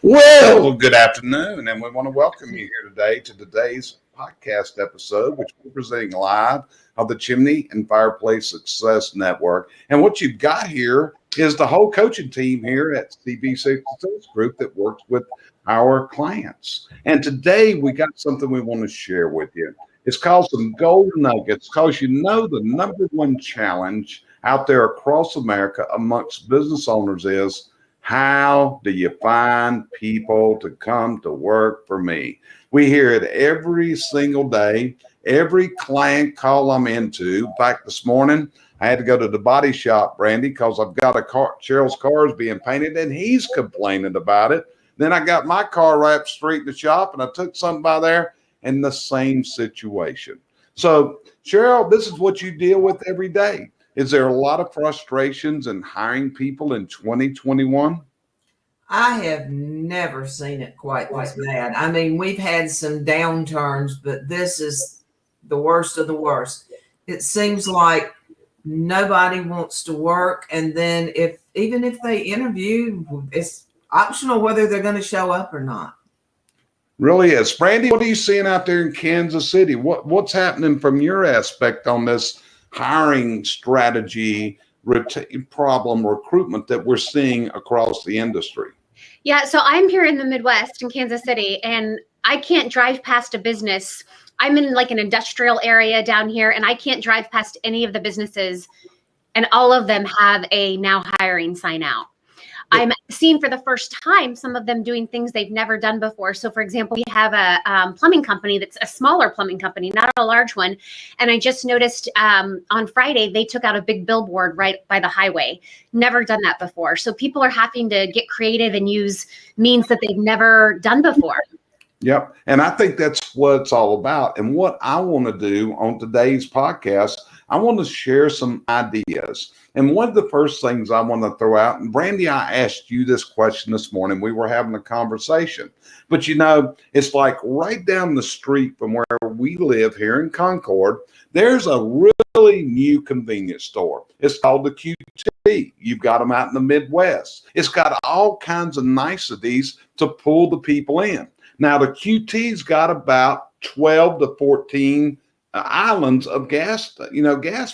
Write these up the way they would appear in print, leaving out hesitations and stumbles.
Well, good afternoon, and we want to welcome you here today to today's podcast episode, which we're presenting live of the Chimney and Fireplace Success Network. And what you've got here is the whole coaching team here at CB Success Group that works with our clients. And today we got something we want to share with you. It's called some golden nuggets because the number one challenge out there across America amongst business owners is, how do you find people to come to work for me? We hear it every single day, every client call I'm into. In fact, this morning, I had to go to the body shop, Brandi, because I've got Cheryl's car is being painted and he's complaining about it. Then I got my car right up the street in the shop and I took something by there in the same situation. So, Sheryl, this is what you deal with every day. Is there a lot of frustrations in hiring people in 2021? I have never seen it quite this bad. I mean, we've had some downturns, but this is the worst of the worst. It seems like nobody wants to work. And then even if they interview, it's optional whether they're going to show up or not. Really is. Brandi, what are you seeing out there in Kansas City? What's happening from your aspect on this hiring strategy problem recruitment that we're seeing across the industry? Yeah, so I'm here in the Midwest in Kansas City, and I can't drive past a business. I'm in like an industrial area down here, and I can't drive past any of the businesses, and all of them have a now hiring sign out. I'm seeing for the first time some of them doing things they've never done before. So, for example, we have a plumbing company that's a smaller plumbing company, not a large one. And I just noticed on Friday, they took out a big billboard right by the highway. Never done that before. So people are having to get creative and use means that they've never done before. Yep. And I think that's what it's all about. And what I want to do on today's podcast, I want to share some ideas. And one of the first things I want to throw out, and Brandi, I asked you this question this morning. We were having a conversation. But, it's like right down the street from where we live here in Concord, there's a really new convenience store. It's called the QT. You've got them out in the Midwest. It's got all kinds of niceties to pull the people in. Now, the QT's got about 12 to 14 islands of gas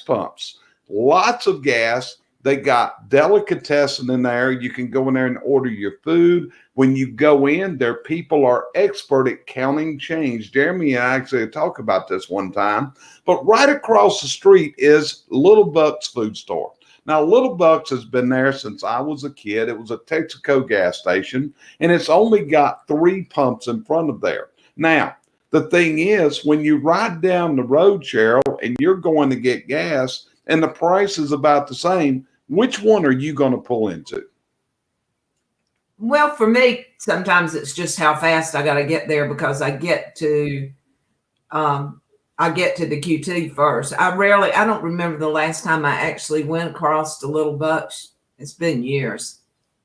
pumps. Lots of gas. They got delicatessen in there. You can go in there and order your food. When you go in, their people are expert at counting change. Jeremy and I actually talked about this one time. But right across the street is Little Buck's food store. Now, Little Buck's has been there since I was a kid. It was a Texaco gas station, and it's only got 3 pumps in front of there. Now, the thing is, when you ride down the road, Sheryl, and you're going to get gas, and the price is about the same, which one are you going to pull into? Well, for me, sometimes it's just how fast I got to get there because I get to the QT first. I don't remember the last time I actually went across the Little Bucks. It's been years.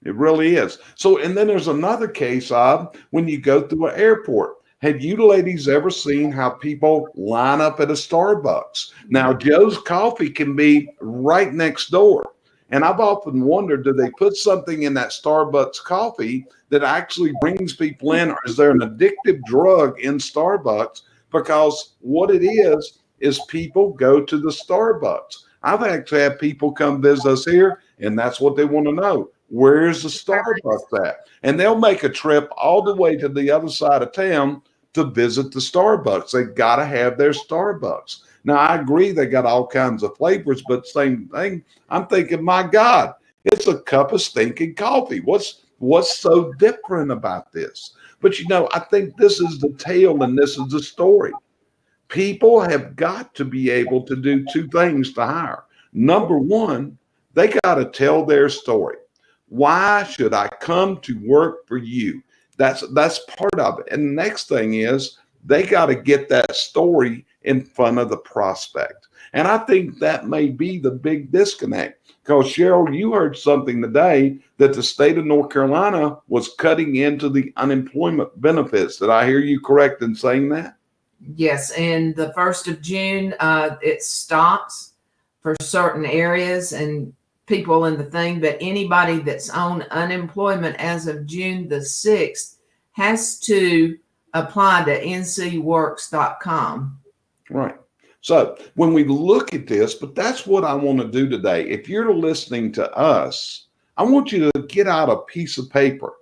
It really is. So, and then there's another case of when you go through an airport. Have you ladies ever seen how people line up at a Starbucks? Now, Joe's Coffee can be right next door. And I've often wondered, do they put something in that Starbucks coffee that actually brings people in? Or is there an addictive drug in Starbucks? Because what it is people go to the Starbucks. I've actually had people come visit us here, and that's what they want to know. Where's the Starbucks at? And they'll make a trip all the way to the other side of town to visit the Starbucks. They got to have their Starbucks. Now, I agree they got all kinds of flavors, but same thing, I'm thinking, my God, it's a cup of stinking coffee. What's so different about this? But, I think this is the tale and this is the story. People have got to be able to do 2 things to hire. Number one, they got to tell their story. Why should I come to work for you? That's part of it. And the next thing is they got to get that story in front of the prospect. And I think that may be the big disconnect. Because, Sheryl, you heard something today that the state of North Carolina was cutting into the unemployment benefits. Did I hear you correct in saying that? Yes. And the 1st of June, it stops for certain areas. And people in the thing, but anybody that's on unemployment as of June the 6th has to apply to ncworks.com. Right. So when we look at this, but that's what I want to do today. If you're listening to us, I want you to get out a piece of paper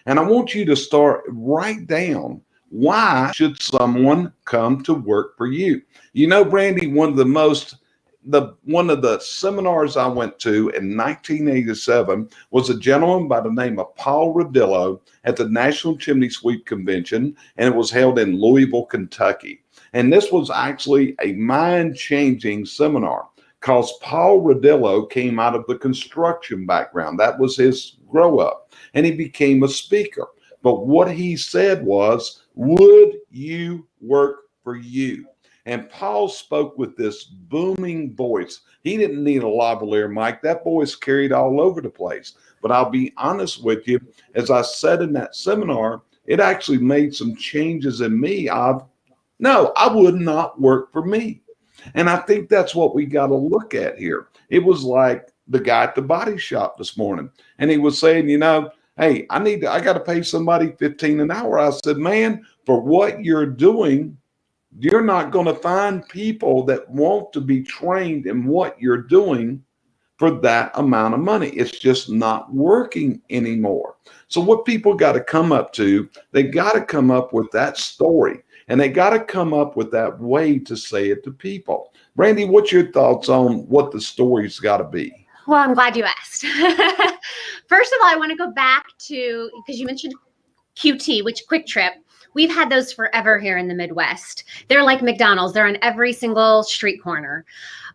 and I want you to write down, why should someone come to work for you? You know, Brandi, one of the seminars I went to in 1987 was a gentleman by the name of Paul Rodillo at the National Chimney Sweep Convention, and it was held in Louisville, Kentucky. And this was actually a mind-changing seminar because Paul Rodillo came out of the construction background. That was his grow up, and he became a speaker. But what he said was, would you work for you? And Paul spoke with this booming voice. He didn't need a lavalier mic. That voice carried all over the place. But I'll be honest with you, as I said in that seminar, it actually made some changes in me. No, I would not work for me. And I think that's what we got to look at here. It was like the guy at the body shop this morning, and he was saying, you know, hey, I got to pay somebody $15 an hour. I said, man, for what you're doing, you're not going to find people that want to be trained in what you're doing for that amount of money. It's just not working anymore. So what people got to come up to, they got to come up with that story, and they got to come up with that way to say it to people. Brandi, what's your thoughts on what the story's got to be? Well, I'm glad you asked. First of all, I want to go back to, because you mentioned QT, which Quick Trip. We've had those forever here in the Midwest. They're like McDonald's. They're on every single street corner.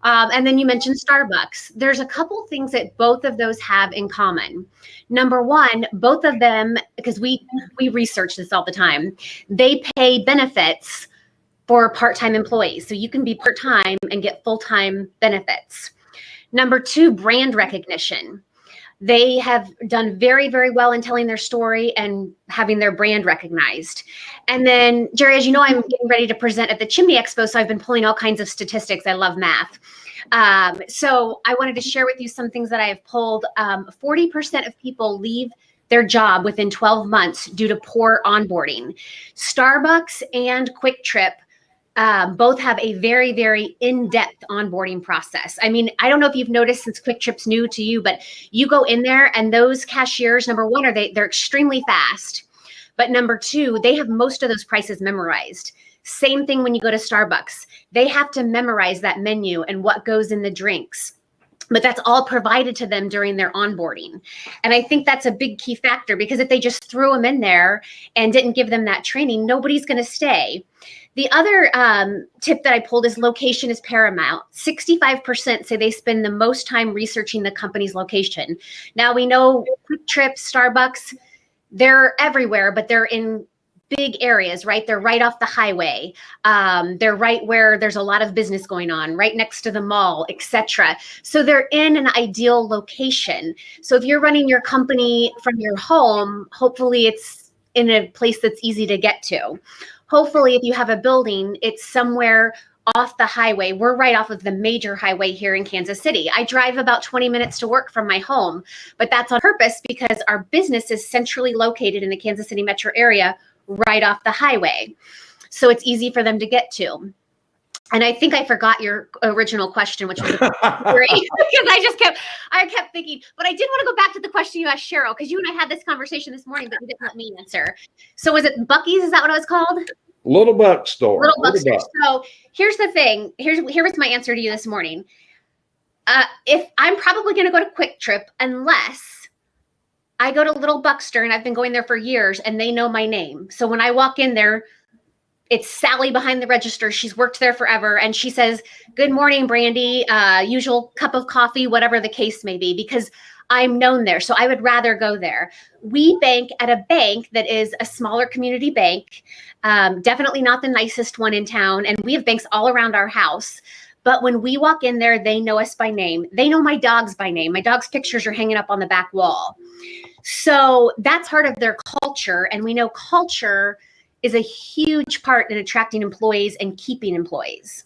And then you mentioned Starbucks. There's a couple things that both of those have in common. Number one, both of them, because we research this all the time, they pay benefits for part-time employees. So you can be part-time and get full-time benefits. Number two, brand recognition. They have done very, very well in telling their story and having their brand recognized. And then, Jerry, as you know, I'm getting ready to present at the Chimney Expo, so I've been pulling all kinds of statistics. I love math. So I wanted to share with you some things that I have pulled. 40% of people leave their job within 12 months due to poor onboarding. Starbucks and Quick Trip both have a very, very in-depth onboarding process. I mean, I don't know if you've noticed since Quick Trip's new to you, but you go in there and those cashiers, number one, they're extremely fast. But number two, they have most of those prices memorized. Same thing when you go to Starbucks. They have to memorize that menu and what goes in the drinks. But that's all provided to them during their onboarding. And I think that's a big key factor, because if they just threw them in there and didn't give them that training, nobody's going to stay. The other tip that I pulled is location is paramount. 65% say they spend the most time researching the company's location. Now we know Quick Trip, Starbucks, they're everywhere, but they're in big areas, right? They're right off the highway. They're right where there's a lot of business going on, right next to the mall, etc. So they're in an ideal location. So if you're running your company from your home, hopefully it's in a place that's easy to get to. Hopefully, if you have a building, it's somewhere off the highway. We're right off of the major highway here in Kansas City. I drive about 20 minutes to work from my home, but that's on purpose because our business is centrally located in the Kansas City metro area, right off the highway. So it's easy for them to get to. And I think I forgot your original question, which was great, because I kept thinking, but I did want to go back to the question you asked Sheryl, because you and I had this conversation this morning, but you didn't let me answer. So was it Buc-ee's? Is that what it was called? Little Buck Store. Little Buck Store. So here's the thing. Here was my answer to you this morning. If I'm probably going to go to Quick Trip unless I go to Little Buck Store, and I've been going there for years, and they know my name. So when I walk in there, it's Sally behind the register. She's worked there forever. And she says, good morning, Brandi, usual cup of coffee, whatever the case may be, because I'm known there. So I would rather go there. We bank at a bank that is a smaller community bank, definitely not the nicest one in town. And we have banks all around our house. But when we walk in there, they know us by name. They know my dogs by name. My dog's pictures are hanging up on the back wall. So that's part of their culture. And we know culture is a huge part in attracting employees and keeping employees.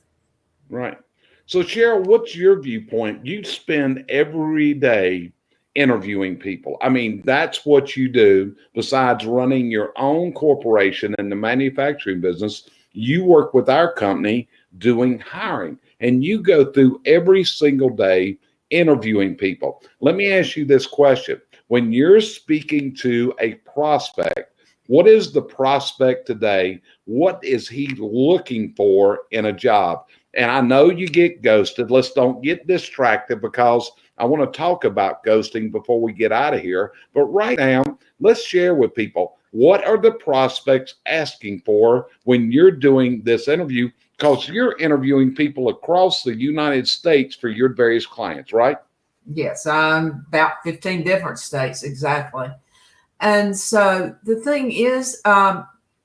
Right. So, Cheryl, what's your viewpoint? You spend every day interviewing people. I mean, that's what you do besides running your own corporation in the manufacturing business. You work with our company doing hiring, and you go through every single day interviewing people. Let me ask you this question. When you're speaking to a prospect, what is the prospect today? What is he looking for in a job? And I know you get ghosted. Let's don't get distracted because I want to talk about ghosting before we get out of here. But right now, let's share with people, what are the prospects asking for when you're doing this interview? Because you're interviewing people across the United States for your various clients, right? Yes, I'm about 15 different states exactly. And so the thing is,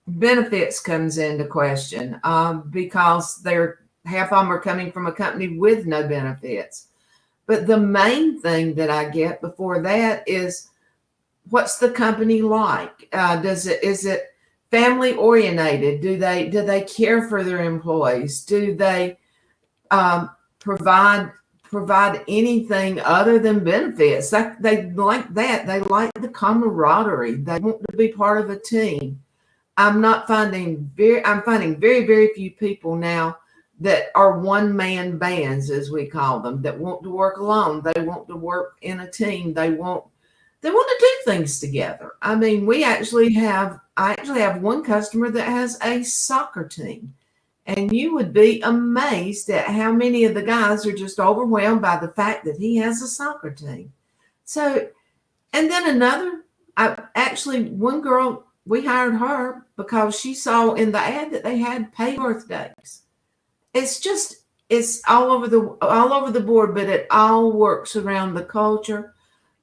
benefits comes into question because they're half of them are coming from a company with no benefits. But the main thing that I get before that is, what's the company like? Is it family oriented? Do they care for their employees? Do they provide anything other than benefits? They like that. They like the camaraderie. They want to be part of a team. I'm finding very, very few people now that are one-man bands, as we call them, that want to work alone. They want to work in a team. They want to do things together. I mean, I actually have one customer that has a soccer team, and you would be amazed at how many of the guys are just overwhelmed by the fact that he has a soccer team. So, and then one girl, we hired her because she saw in the ad that they had paid birthdays. It's all over the board, but it all works around the culture,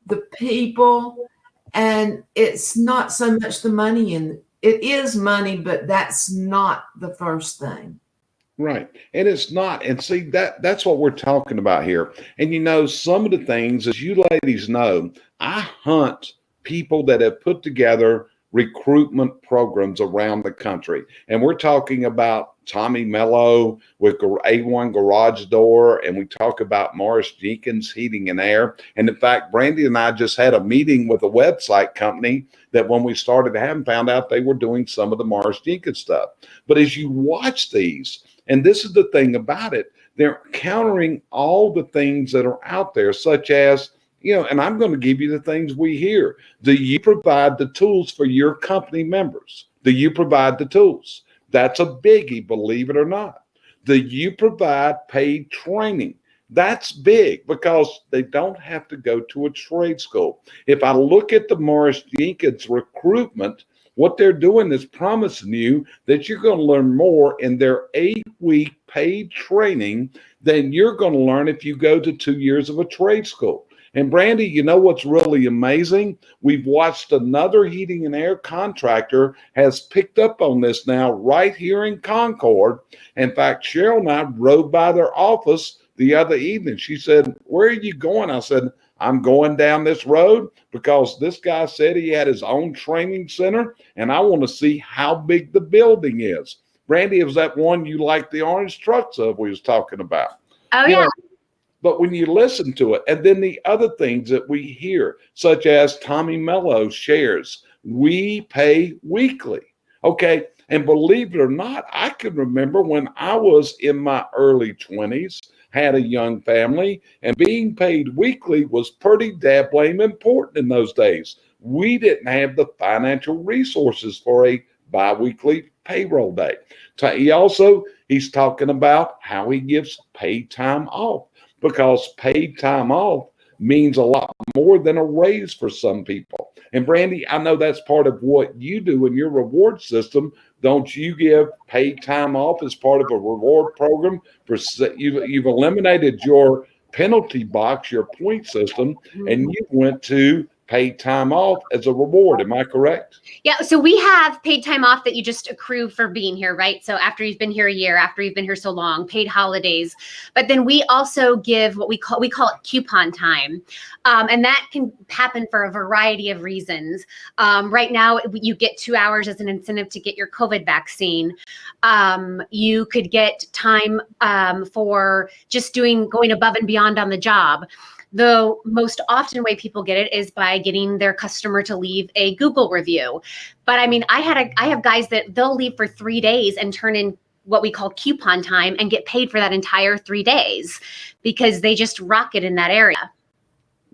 the people, and it's not so much the money. And it is money, but that's not the first thing. Right. And it's not. And see, that's what we're talking about here. And some of the things, as you ladies know, I hunt people that have put together recruitment programs around the country. And we're talking about Tommy Mello with A1 Garage Door, and we talk about Morris Jenkins Heating and Air. And in fact, Brandi and I just had a meeting with a website company that when we started having, found out they were doing some of the Morris Jenkins stuff. But as you watch these, and this is the thing about it, they're countering all the things that are out there, such as, and I'm going to give you the things we hear. Do you provide the tools for your company members? Do you provide the tools? That's a biggie, believe it or not. Do you provide paid training? That's big because they don't have to go to a trade school. If I look at the Morris Jenkins recruitment, what they're doing is promising you that you're going to learn more in their 8-week paid training than you're going to learn if you go to 2 years of a trade school. And Brandi, you know what's really amazing? We've watched another heating and air contractor has picked up on this now right here in Concord. In fact, Sheryl and I rode by their office the other evening. She said, "Where are you going?" I said, "I'm going down this road because this guy said he had his own training center, and I want to see how big the building is." Brandi, is that one you like the orange trucks of we was talking about? Oh, yeah. But when you listen to it, and then the other things that we hear, such as Tommy Mello shares, we pay weekly. Okay. And believe it or not, I can remember when I was in my early 20s, had a young family, and being paid weekly was pretty dabbling important in those days. We didn't have the financial resources for a biweekly payroll day. He's talking about how he gives paid time off, because paid time off means a lot more than a raise for some people. And Brandi, I know that's part of what you do in your reward system. Don't you give paid time off as part of a reward program? You've eliminated your penalty box, your point system, and you went to paid time off as a reward. Am I correct? Yeah, so we have paid time off that you just accrue for being here, right? So after you've been here a year, after you've been here so long, paid holidays. But then we also give what we call it coupon time, and that can happen for a variety of reasons. Right now, you get 2 hours as an incentive to get your COVID vaccine. You could get time for just going above and beyond on the job. The most often way people get it is by getting their customer to leave a Google review. But I mean, I have guys that they'll leave for 3 days and turn in what we call coupon time and get paid for that entire 3 days because they just rock it in that area.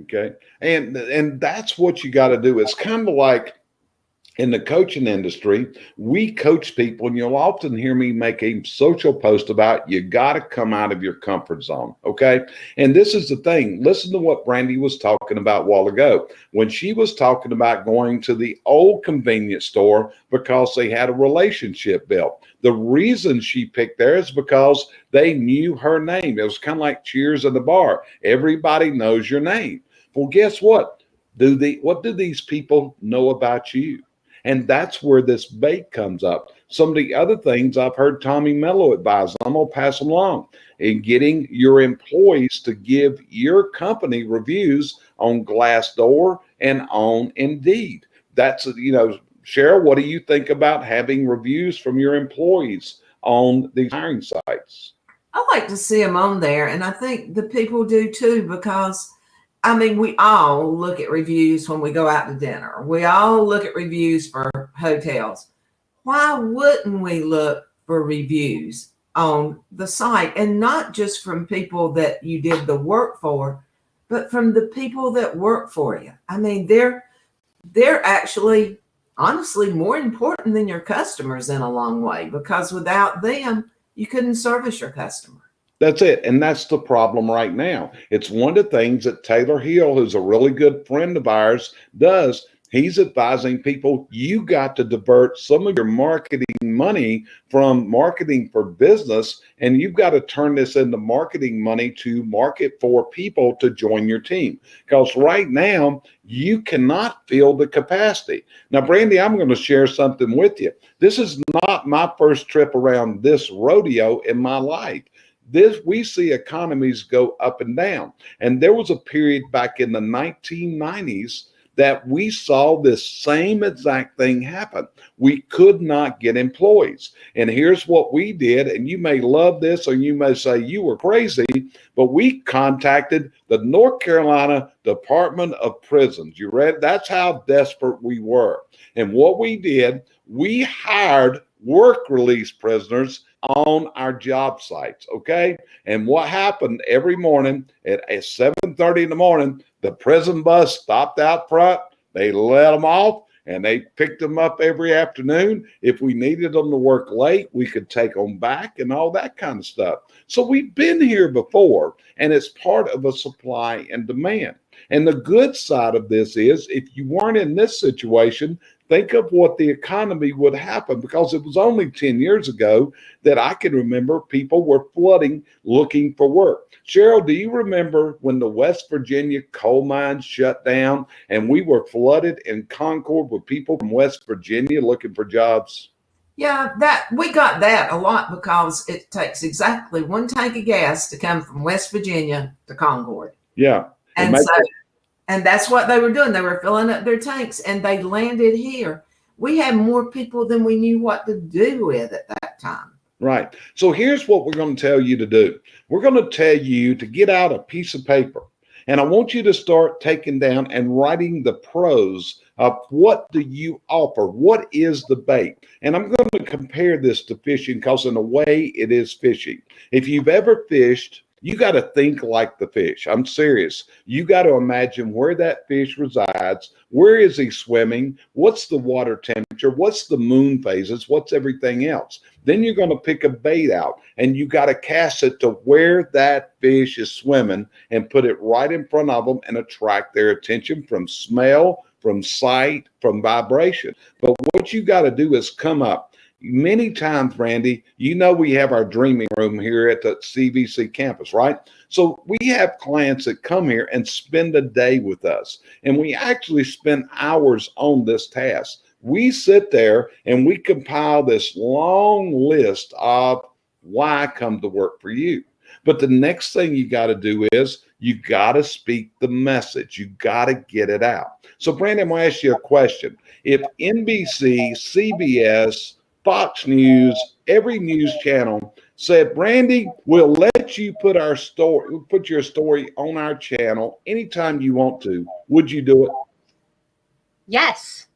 Okay. And that's what you got to do. It's kind of like in the coaching industry, we coach people, and you'll often hear me make a social post about you got to come out of your comfort zone. Okay. And this is the thing. Listen to what Brandi was talking about a while ago when she was talking about going to the old convenience store because they had a relationship built. The reason she picked there is because they knew her name. It was kind of like Cheers at the bar. Everybody knows your name. Well, guess what? What do these people know about you? And that's where this bait comes up. Some of the other things I've heard Tommy Mello advise, I'm going to pass them along, in getting your employees to give your company reviews on Glassdoor and on Indeed. That's, Sheryl, what do you think about having reviews from your employees on these hiring sites? I like to see them on there, and I think the people do too, because I mean, we all look at reviews when we go out to dinner. We all look at reviews for hotels. Why wouldn't we look for reviews on the site, and not just from people that you did the work for, but from the people that work for you? I mean, they're actually, honestly, more important than your customers in a long way, because without them, you couldn't service your customer. That's it. And that's the problem right now. It's one of the things that Taylor Hill, who's a really good friend of ours, does. He's advising people, you got to divert some of your marketing money from marketing for business, and you've got to turn this into marketing money to market for people to join your team. Because right now, you cannot fill the capacity. Now, Brandi, I'm going to share something with you. This is not my first trip around this rodeo in my life. We see economies go up and down. And there was a period back in the 1990s that we saw this same exact thing happen. We could not get employees. And here's what we did, and you may love this or you may say you were crazy, but we contacted the North Carolina Department of Prisons. You read? That's how desperate we were. And what we did, we hired work release prisoners on our job sites, okay? And what happened every morning at 7:30 in the morning, the prison bus stopped out front, they let them off, and they picked them up every afternoon. If we needed them to work late, we could take them back and all that kind of stuff. So we've been here before, and it's part of a supply and demand. And the good side of this is, if you weren't in this situation, think of what the economy would happen, because it was only 10 years ago that I can remember people were flooding looking for work. Sheryl, do you remember when the West Virginia coal mines shut down and we were flooded in Concord with people from West Virginia looking for jobs? Yeah, that we got that a lot, because it takes exactly one tank of gas to come from West Virginia to Concord. Yeah. And that's what they were doing. They were filling up their tanks, and they landed here. We had more people than we knew what to do with at that time. Right. So here's what we're going to tell you to do. We're going to tell you to get out a piece of paper, and I want you to start taking down and writing the pros of what do you offer? What is the bait? And I'm going to compare this to fishing, because in a way it is fishing. If you've ever fished, you got to think like the fish. I'm serious. You got to imagine where that fish resides. Where is he swimming? What's the water temperature? What's the moon phases? What's everything else? Then you're going to pick a bait out, and you got to cast it to where that fish is swimming and put it right in front of them and attract their attention from smell, from sight, from vibration. But what you got to do is come up. many times, Brandi, we have our dreaming room here at the CVC campus, right? So we have clients that come here and spend a day with us, and we actually spend hours on this task. We sit there and we compile this long list of why I come to work for you. But the next thing you got to do is you got to speak the message. You got to get it out. So, Brandi, I'm going to ask you a question. If NBC, CBS, Fox News, every news channel said, Brandi, we'll let you put your story on our channel anytime you want to, would you do it? Yes.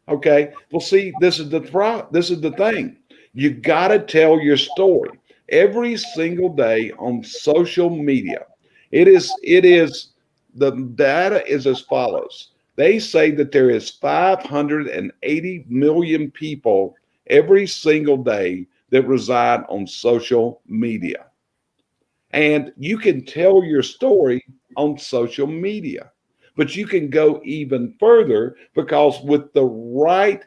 Okay. Well, see, this is the thing. You got to tell your story every single day on social media. The data is as follows. They say that there is 580 million people every single day that reside on social media. And you can tell your story on social media, but you can go even further because with the right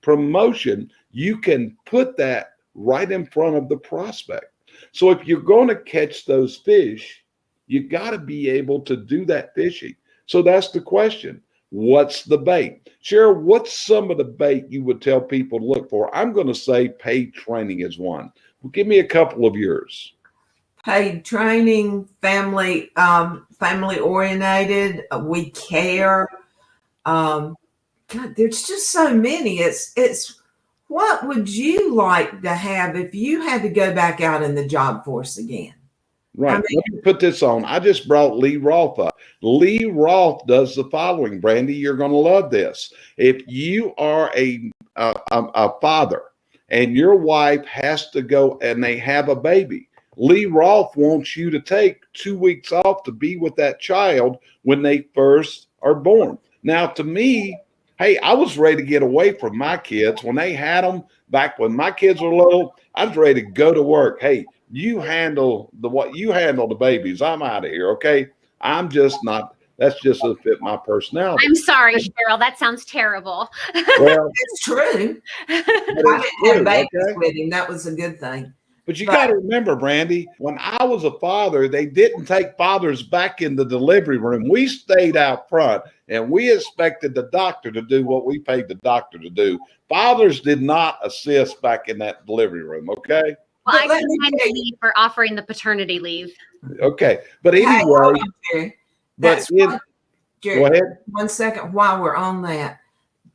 promotion, you can put that right in front of the prospect. So if you're going to catch those fish, you got to be able to do that fishing. So that's the question. What's the bait? Sheryl, what's some of the bait you would tell people to look for? I'm going to say paid training is one. Well, give me a couple of yours. Paid training, family oriented. We care. God, there's just so many. It's what would you like to have if you had to go back out in the job force again? Right. Let me put this on. I just brought Lee Roth up. Lee Roth does the following. Brandi, you're going to love this. If you are a father and your wife has to go and they have a baby, Lee Roth wants you to take 2 weeks off to be with that child when they first are born. Now, to me, hey, I was ready to get away from my kids when they had them back when my kids were little. I was ready to go to work. Hey, you handle the babies. I'm out of here. Okay. I'm just not, that's just doesn't fit my personality. I'm sorry, Sheryl. That sounds terrible. Well, it's true. I didn't have babies with him. That was a good thing. But you got to remember, Brandi, when I was a father, they didn't take fathers back in the delivery room. We stayed out front and we expected the doctor to do what we paid the doctor to do. Fathers did not assist back in that delivery room. Okay. Well, I commend you for offering the paternity leave. Okay. But anyway, Jerry, go ahead. 1 second while we're on that.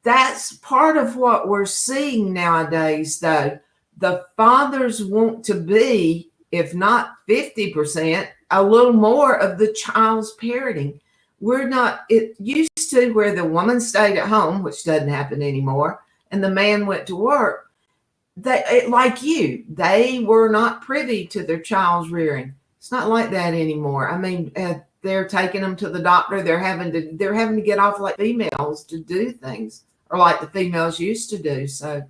That's part of what we're seeing nowadays, though. The fathers want to be, if not 50%, a little more of the child's parenting. It used to where the woman stayed at home, which doesn't happen anymore, and the man went to work. They were not privy to their child's rearing. It's not like that anymore. I mean, they're taking them to the doctor. They're having to get off like females to do things, or like the females used to do. So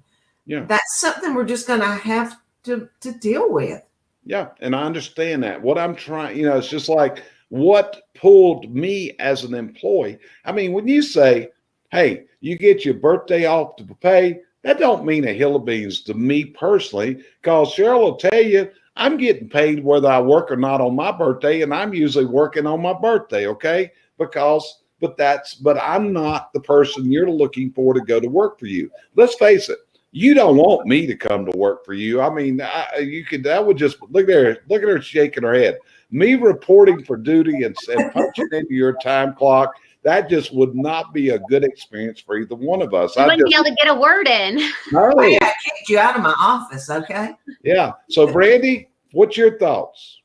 yeah, that's something we're just going to have to deal with. Yeah, and I understand that. What I'm trying, it's just like what pulled me as an employee. I mean, when you say, hey, you get your birthday off to pay, that don't mean a hill of beans to me personally, because Sheryl will tell you, I'm getting paid whether I work or not on my birthday, and I'm usually working on my birthday, okay? But I'm not the person you're looking for to go to work for you. Let's face it. You don't want me to come to work for you. I mean, that would just look at her shaking her head. Me reporting for duty and punching into your time clock, that just would not be a good experience for either one of us. You wouldn't be able to get a word in. No. I kicked you out of my office, okay? Yeah. So, Brandi, what's your thoughts?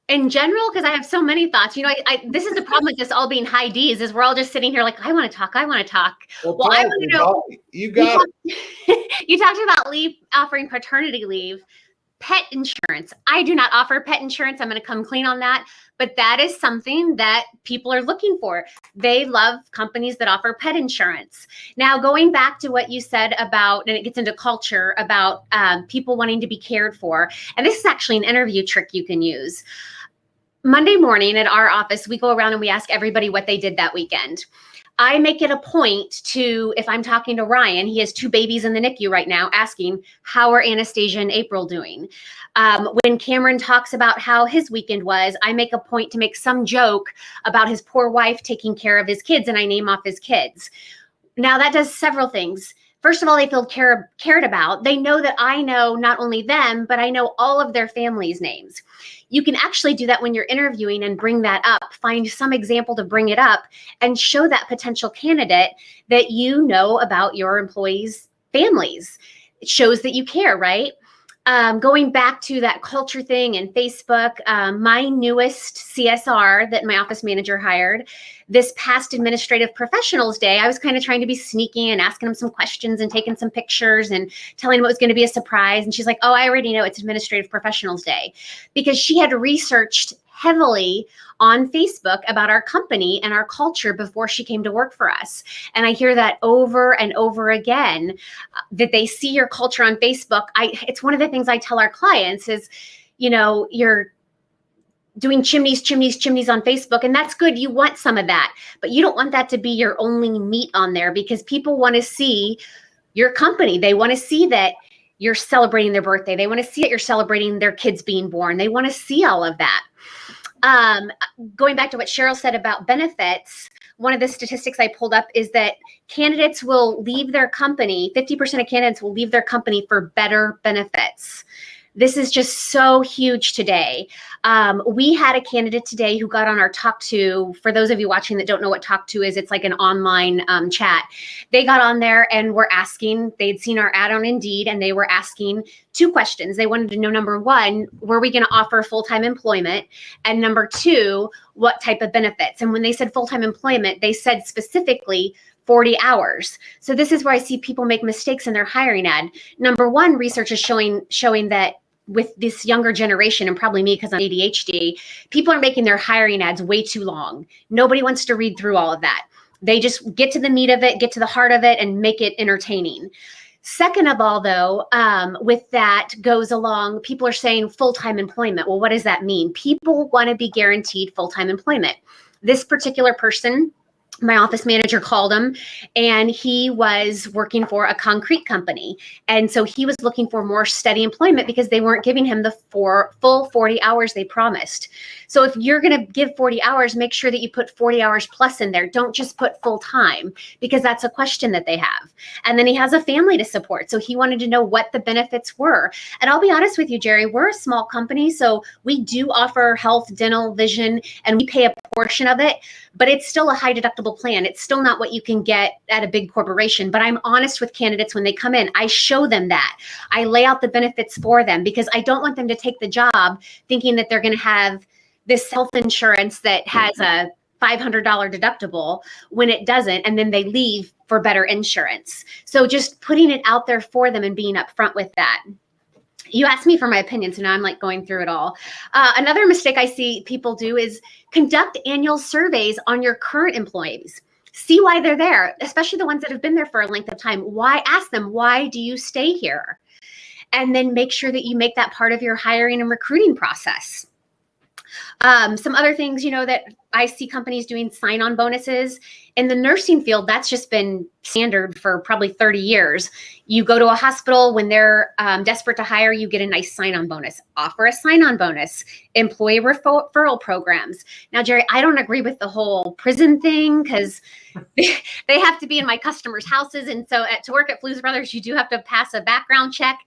In general, because I have so many thoughts, this is the problem with this all being high D's is we're all just sitting here like, I want to talk. Well, I want to know. You talked about offering paternity leave, pet insurance. I do not offer pet insurance. I'm going to come clean on that. But that is something that people are looking for. They love companies that offer pet insurance. Now, going back to what you said about, and it gets into culture, about people wanting to be cared for. And this is actually an interview trick you can use. Monday morning at our office, we go around and we ask everybody what they did that weekend. I make it a point to, if I'm talking to Ryan, he has 2 babies in the NICU right now, asking, how are Anastasia and April doing? When Cameron talks about how his weekend was, I make a point to make some joke about his poor wife taking care of his kids, and I name off his kids. Now, that does several things. First of all, they feel cared about. They know that I know not only them, but I know all of their families' names. You can actually do that when you're interviewing and bring that up. Find some example to bring it up and show that potential candidate that you know about your employees' families. It shows that you care, right? Going back to that culture thing and Facebook, my newest CSR that my office manager hired, this past Administrative Professionals Day, I was kind of trying to be sneaky and asking him some questions and taking some pictures and telling him it was going to be a surprise. And she's like, oh, I already know it's Administrative Professionals Day, because she had researched heavily on Facebook about our company and our culture before she came to work for us. And I hear that over and over again, that they see your culture on Facebook. It's one of the things I tell our clients is, you're doing chimneys on Facebook, and that's good. You want some of that, but you don't want that to be your only meat on there, because people want to see your company. They want to see that you're celebrating their birthday. They want to see that you're celebrating their kids being born. They want to see all of that. Going back to what Sheryl said about benefits, one of the statistics I pulled up is that candidates will leave their company, 50% of candidates will leave their company for better benefits. This is just so huge today. We had a candidate today who got on our Talk To. For those of you watching that don't know what Talk To is, it's like an online chat. They got on there and were asking, they'd seen our ad on Indeed, and they were asking 2 questions. They wanted to know, number 1, were we going to offer full-time employment? And number 2, what type of benefits? And when they said full-time employment, they said specifically 40 hours. So this is where I see people make mistakes in their hiring ad. Number 1, research is showing that with this younger generation, and probably me because I'm ADHD, people are making their hiring ads way too long. Nobody wants to read through all of that. They just get to the meat of it, get to the heart of it, and make it entertaining. Second of all, though, with that goes along, people are saying full-time employment. Well, what does that mean? People want to be guaranteed full-time employment. This particular person, my office manager called him, and he was working for a concrete company. And so he was looking for more steady employment because they weren't giving him the full 40 hours they promised. So if you're going to give 40 hours, make sure that you put 40 hours plus in there. Don't just put full time, because that's a question that they have. And then he has a family to support. So he wanted to know what the benefits were. And I'll be honest with you, Jerry, we're a small company. So we do offer health, dental, vision, and we pay a portion of it, but it's still a high deductible plan. It's still not what you can get at a big corporation. But I'm honest with candidates when they come in. I show them that. I lay out the benefits for them, because I don't want them to take the job thinking that they're going to have this health insurance that has a $500 deductible when it doesn't, and then they leave for better insurance. So just putting it out there for them and being upfront with that. You asked me for my opinion, so now I'm like going through it all. Another mistake I see people do is conduct annual surveys on your current employees. See why they're there, especially the ones that have been there for a length of time. Why? Ask them, why do you stay here? And then make sure that you make that part of your hiring and recruiting process. Some other things, that I see companies doing sign-on bonuses. In the nursing field, that's just been standard for probably 30 years. You go to a hospital when they're desperate to hire, you get a nice sign-on bonus. Offer a sign-on bonus. Employee referral programs. Now, Jerry, I don't agree with the whole prison thing, because they have to be in my customers' houses. And so to work at Flues Brothers, you do have to pass a background check.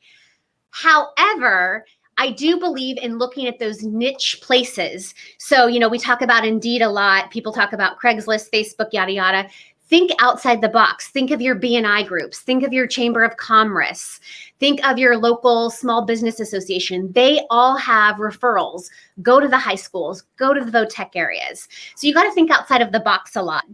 However, I do believe in looking at those niche places. So, we talk about Indeed a lot. People talk about Craigslist, Facebook, yada, yada. Think outside the box. Think of your B&I groups. Think of your Chamber of Commerce. Think of your local small business association. They all have referrals. Go to the high schools. Go to the VOTEC areas. So you got to think outside of the box a lot.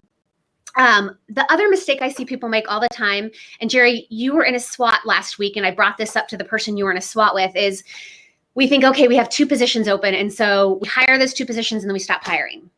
The other mistake I see people make all the time, and Jerry, you were in a SWAT last week, and I brought this up to the person you were in a SWAT with, is we think, okay, we have 2 positions open. And so we hire those 2 positions and then we stop hiring.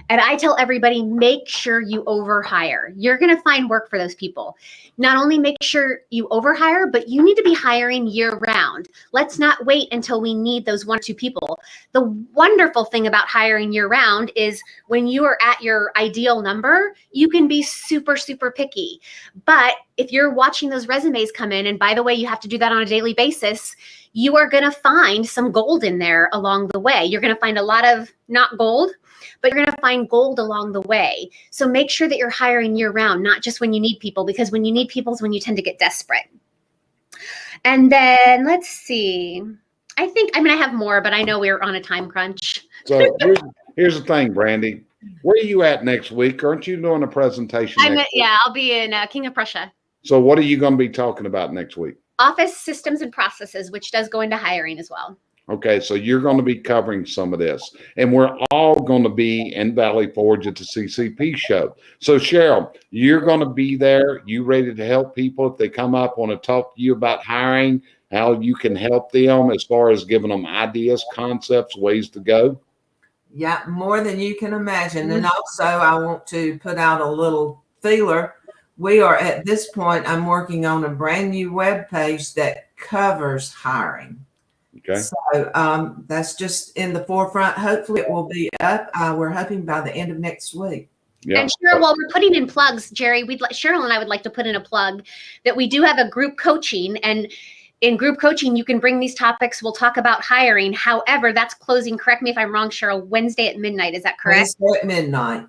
And I tell everybody, make sure you overhire. You're going to find work for those people. Not only make sure you overhire, but you need to be hiring year round. Let's not wait until we need those 1 or 2 people. The wonderful thing about hiring year round is when you are at your ideal number, you can be super, super picky. But if you're watching those resumes come in, and by the way, you have to do that on a daily basis, you are going to find some gold in there along the way. You're going to find a lot of not gold, but you're going to find gold along the way. So make sure that you're hiring year round, not just when you need people, because when you need people is when you tend to get desperate. And then let's see. I have more, but I know we're on a time crunch. So here's the thing, Brandi. Where are you at next week? Aren't you doing a presentation next week? Yeah, I'll be in King of Prussia. So what are you going to be talking about next week? Office systems and processes, which does go into hiring as well. Okay, so you're going to be covering some of this, and we're all going to be in Valley Forge at the CCP show. So Sheryl, you're going to be there. You ready to help people if they come up, want to talk to you about hiring, how you can help them as far as giving them ideas, concepts, ways to go? Yeah, more than you can imagine. And also I want to put out a little feeler. We are at this point, I'm working on a brand new web page that covers hiring. Okay. So that's just in the forefront. Hopefully it will be up. We're hoping by the end of next week. Yeah. And Sheryl, while we're putting in plugs, Jerry, Sheryl and I would like to put in a plug that we do have a group coaching, and in group coaching, you can bring these topics. We'll talk about hiring. However, that's closing. Correct me if I'm wrong, Sheryl. Wednesday at midnight. Is that correct? Wednesday at midnight.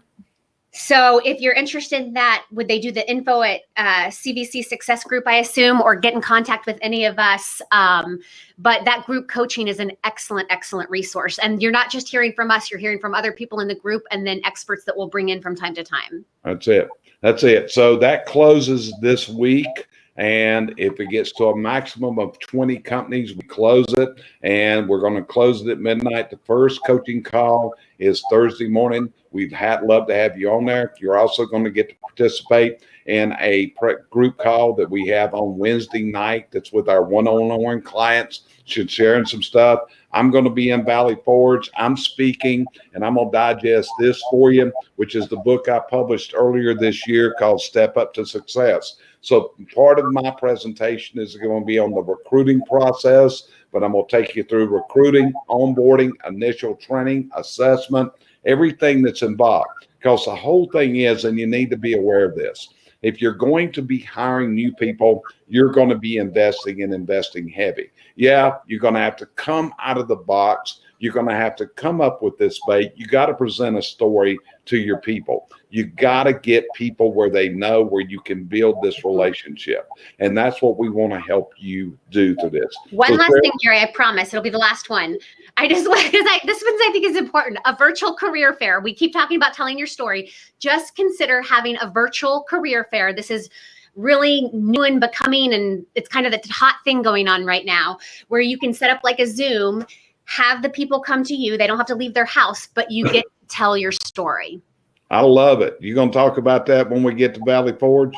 So if you're interested in that, would they do the info at CVC Success Group, I assume, or get in contact with any of us? But that group coaching is an excellent, excellent resource. And you're not just hearing from us, you're hearing from other people in the group and then experts that we'll bring in from time to time. That's it. That's it. So that closes this week. And if it gets to a maximum of 20 companies, we close it. And we're going to close it at midnight. The first coaching call is Thursday morning. We'd love to have you on there. You're also going to get to participate in a group call that we have on Wednesday night. That's with our one-on-one clients, sharing some stuff. I'm going to be in Valley Forge. I'm speaking, and I'm going to digest this for you, which is the book I published earlier this year called Step Up to Success. So part of my presentation is going to be on the recruiting process, but I'm going to take you through recruiting, onboarding, initial training, assessment, everything that's involved. Because the whole thing is, and you need to be aware of this, if you're going to be hiring new people, you're going to be investing heavy. Yeah, you're going to have to come out of the box. You're going to have to come up with this bait. You got to present a story to your people. You got to get people where they know where you can build this relationship. And that's what we want to help you do to this. One last thing, Jerry, I promise it'll be the last one. I just want, because this one I think is important. A virtual career fair. We keep talking about telling your story. Just consider having a virtual career fair. This is really new and becoming, and it's kind of the hot thing going on right now, where you can set up like a Zoom, have the people come to you. They don't have to leave their house, but you get to tell your story. I love it. You going to talk about that when we get to Valley Forge?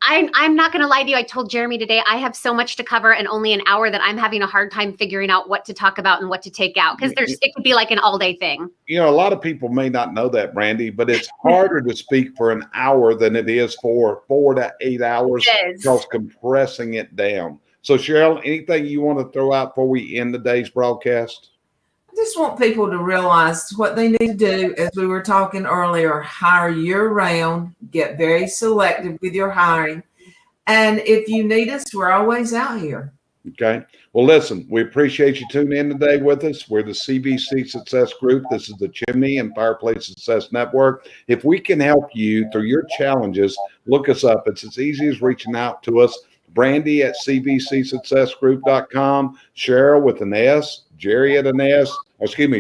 I'm not going to lie to you. I told Jeremy today, I have so much to cover and only an hour that I'm having a hard time figuring out what to talk about and what to take out, because it could be like an all day thing. You know, a lot of people may not know that, Brandi, but it's harder to speak for an hour than it is for 4 to 8 hours because compressing it down. So Sheryl, anything you want to throw out before we end today's broadcast? I just want people to realize what they need to do, as we were talking earlier, hire year round, get very selective with your hiring. And if you need us, we're always out here. Okay. Well, listen, we appreciate you tuning in today with us. We're the CVC Success Group. This is the Chimney and Fireplace Success Network. If we can help you through your challenges, look us up. It's as easy as reaching out to us. Brandi at cvcsuccessgroup.com, Sheryl with an S, Jerry at an S,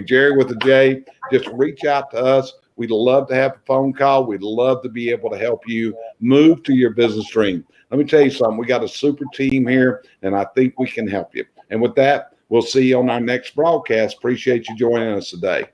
Jerry with a J. Just reach out to us. We'd love to have a phone call. We'd love to be able to help you move to your business dream. Let me tell you something. We got a super team here, and I think we can help you. And with that, we'll see you on our next broadcast. Appreciate you joining us today.